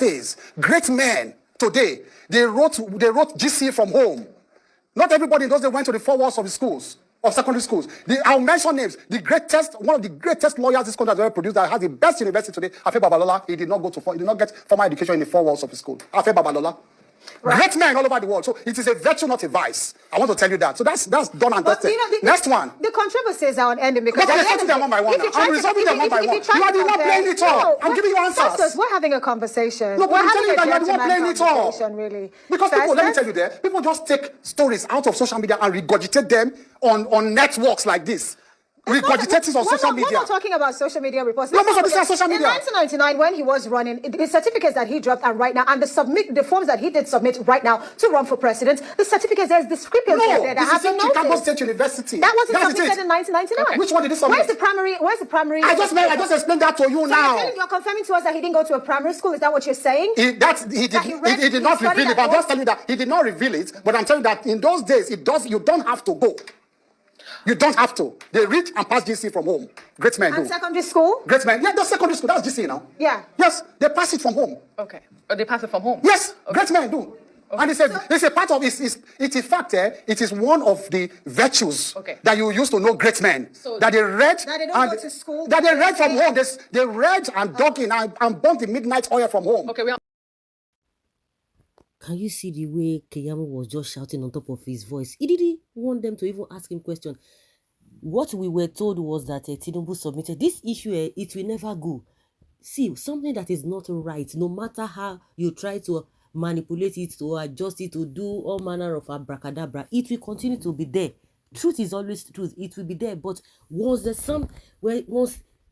days, great men today, they wrote GC from home. Not everybody in those days went to the four walls of the schools, of secondary schools. I'll mention names. One of the greatest lawyers this country has ever produced, that has the best university today, Afe Babalola, he did not get formal education in the four walls of the school. Afe Babalola. Right. Great men all over the world. So it is a virtue, not a vice. I want to tell you that. So that's done and dusted. Next one. The controversies are on ending because I'm resolving them one by one. I'm resolving them one by one. You are the one playing it all. I'm giving you answers. We're having a conversation. No, but I'm telling you that you are the one playing it all. Really. Because people, let me tell you there, people just take stories out of social media and regurgitate them on networks like this. Regurgitating on social media. We're not talking about social media reports. No, most of this is social media. In 1999, when he was running, the certificates that he dropped and right now, and the forms that he did submit right now to run for president, the certificates, there's discrepancy there that have been noticed. Chicago State University. That wasn't submitted in 1999. Okay. Which one did he submit? Where's the primary? I just explained that to you now. You're confirming to us that he didn't go to a primary school. Is that what you're saying? He did not reveal it. But I'm just telling you that he did not reveal it. But I'm telling you that in those days, you don't have to go. You don't have to. They read and pass GC from home. Great men do. And secondary school? Great men. Yeah, that's secondary school. That's GC now. Yeah. Yes, they pass it from home. Okay. Oh, they pass it from home? Yes, okay. Great men do. Okay. And it's a part of it. It's in fact, it is one of the virtues that you used to know great men. So that they read. That they don't go to school. That they read from home. They read and dug in and burnt the midnight oil from home. Okay, Can you see the way Keyamo was just shouting on top of his voice? He didn't want them to even ask him questions. What we were told was that Tinubu submitted this issue. It will never go. See, something that is not right, no matter how you try to manipulate it, to adjust it, to do all manner of abracadabra, it will continue to be there. Truth is always truth. It will be there. But once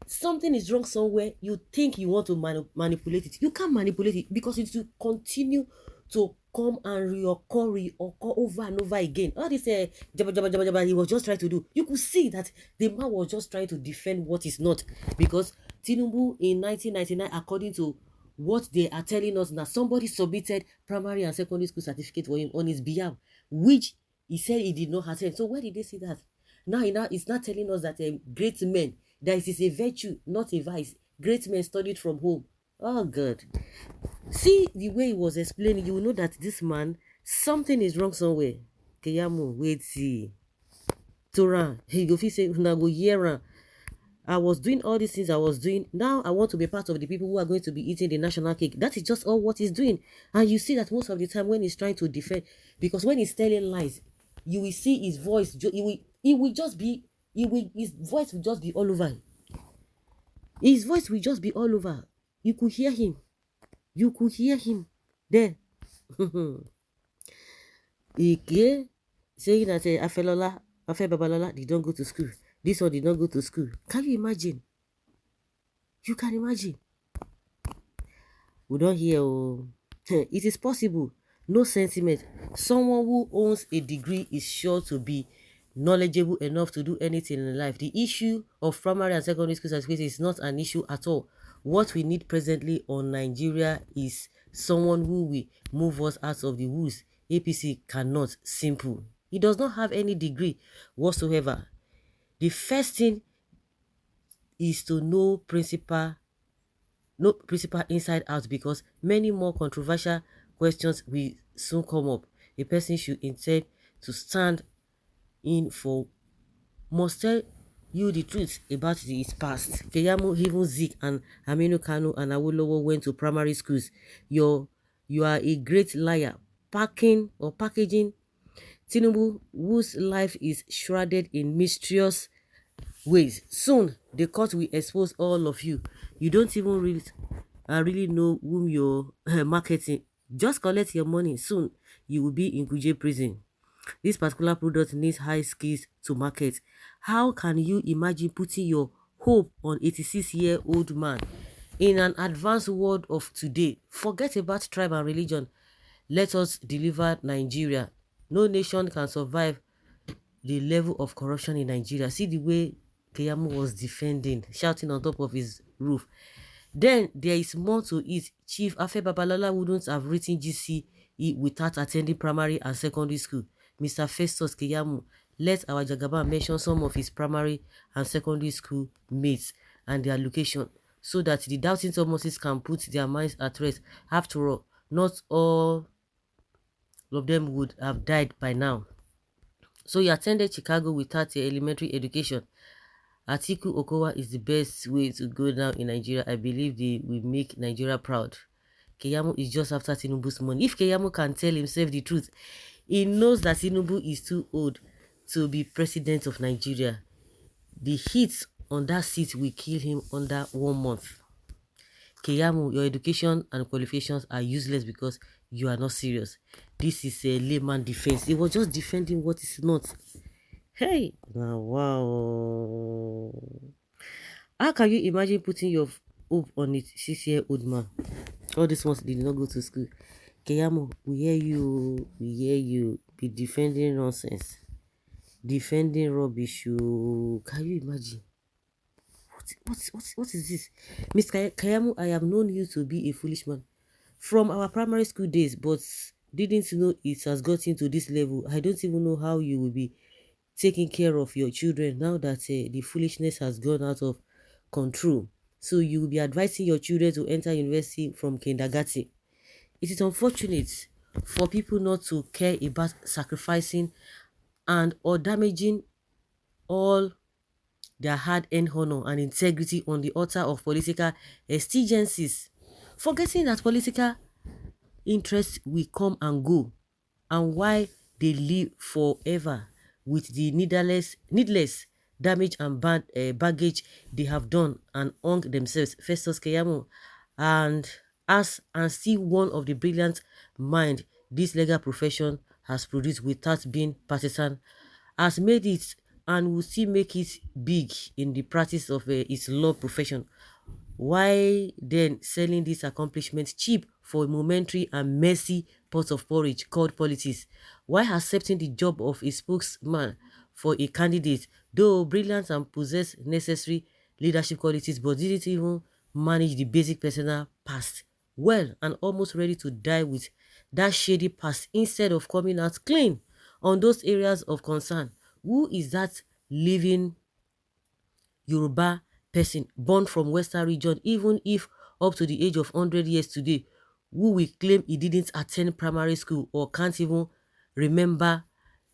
something is wrong somewhere, you think you want to manipulate it. You can't manipulate it because it will continue to come and reoccur over and over again. All this jabba, he was just trying to do. You could see that the man was just trying to defend what is not. Because Tinubu in 1999, according to what they are telling us now, somebody submitted primary and secondary school certificate for him on his behalf, which he said he did not attend. So where did they see that? Now it's not telling us that great men, that it is a virtue, not a vice. Great men studied from home. Oh God. See the way he was explaining, you will know that this man, something is wrong somewhere. Keyamo, wait, see. Torah, he go say, go year. I was doing all these things I was doing. Now I want to be part of the people who are going to be eating the national cake. That is just all what he's doing. And you see that most of the time when he's trying to defend, because when he's telling lies, you will see his voice, his voice will just be all over. His voice will just be all over. You could hear him. You could hear him there. Ike saying that Afe Babalola did not go to school. This one did not go to school. Can you imagine? You can imagine. We don't hear. It is possible. No sentiment. Someone who owns a degree is sure to be knowledgeable enough to do anything in life. The issue of primary and secondary school certificates is not an issue at all. What we need presently on Nigeria is someone who will move us out of the woods. APC cannot. Simple. He does not have any degree whatsoever. The first thing is to know principle inside out, because many more controversial questions will soon come up. A person should intend to stand in for must tell you the truth about his past. Keyamo, even Zik and Aminu Kano and Awolowo went to primary schools. You are a great liar. Packaging Tinubu, whose life is shrouded in mysterious ways. Soon, the court will expose all of you. You don't even really know whom you're marketing. Just collect your money. Soon, you will be in Kuje prison. This particular product needs high skills to market. How can you imagine putting your hope on 86-year-old man in an advanced world of today? Forget about tribe and religion. Let us deliver Nigeria. No nation can survive the level of corruption in Nigeria. See the way Keyamo was defending, shouting on top of his roof. Then there is more to it. Chief Afe Babalola wouldn't have written GC without attending primary and secondary school. Mr. Festus Keyamo, let our Jagaba mention some of his primary and secondary school mates and their location. so that the doubting Thomases can put their minds at rest. After all, not all of them would have died by now. So he attended Chicago without a elementary education. Atiku Okowa is the best way to go down in Nigeria. I believe they will make Nigeria proud. Keyamo is just after Tinubu's money. If Keyamo can tell himself the truth, he knows that Tinubu is too old to be president of Nigeria. The heat on that seat will kill him under 1 month. Keyamo, your education and qualifications are useless because you are not serious. This is a layman defense. He was just defending what is not. Hey, now wow. How can you imagine putting your hope on it, 6-year-old man? All these ones did not go to school. Keyamo, we hear you. We hear you. Be defending nonsense. Defending rubbish. Can you imagine? What is this? Miss Keyamo, I have known you to be a foolish man from our primary school days, but didn't know it has gotten to this level. I don't even know how you will be taking care of your children now that the foolishness has gone out of control. So you will be advising your children to enter university from kindergarten. It is unfortunate for people not to care about sacrificing and or damaging all their hard-earned honor and integrity on the altar of political exigencies, forgetting that political interests will come and go, and why they live forever with the needless damage and baggage they have done and hung themselves. Festus Keyamo, and still one of the brilliant mind this legal profession has produced without being partisan, has made it and will still make it big in the practice of its law profession. Why then selling this accomplishment cheap for a momentary and messy pot of porridge called politics? Why accepting the job of a spokesman for a candidate, though brilliant and possess necessary leadership qualities, but didn't even manage the basic personal past well and almost ready to die with that shady past instead of coming out clean on those areas of concern? Who is that living Yoruba person born from Western region, even if up to the age of 100 years today, who will claim he didn't attend primary school or can't even remember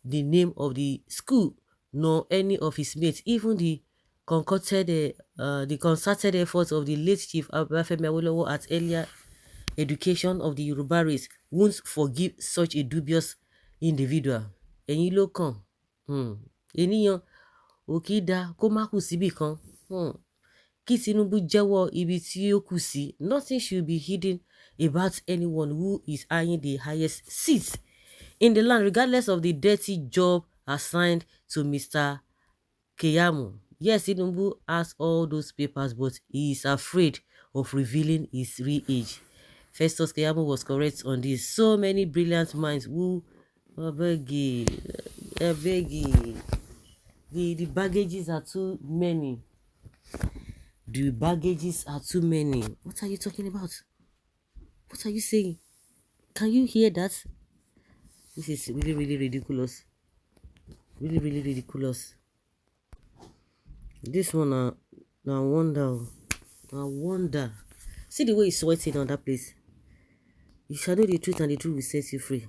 the name of the school nor any of his mates, even the concerted efforts of the late Chief Abafemi Awolowo at earlier education of the Yoruba race won't forgive such a dubious individual. Ẹ̀yin ló kàn. Ènìyàn ò kì í da kó má kù síbì kan. Kí Tinubu jẹ́wọ́ ibi tí ó kù sí. Nothing should be hidden about anyone who is eyeing the highest seats in the land, regardless of the dirty job assigned to Mr. Keyamo. Yes, Tinubu has all those papers, but he is afraid of revealing his real age. Festus Keyamo was correct on this. So many brilliant minds who the baggages are too many. The baggages are too many. What are you talking about? What are you saying? Can you hear that? This is really, really ridiculous. Really, really ridiculous. This one, I wonder. See the way he's sweating on that place. You shall know the truth, and the truth will set you free.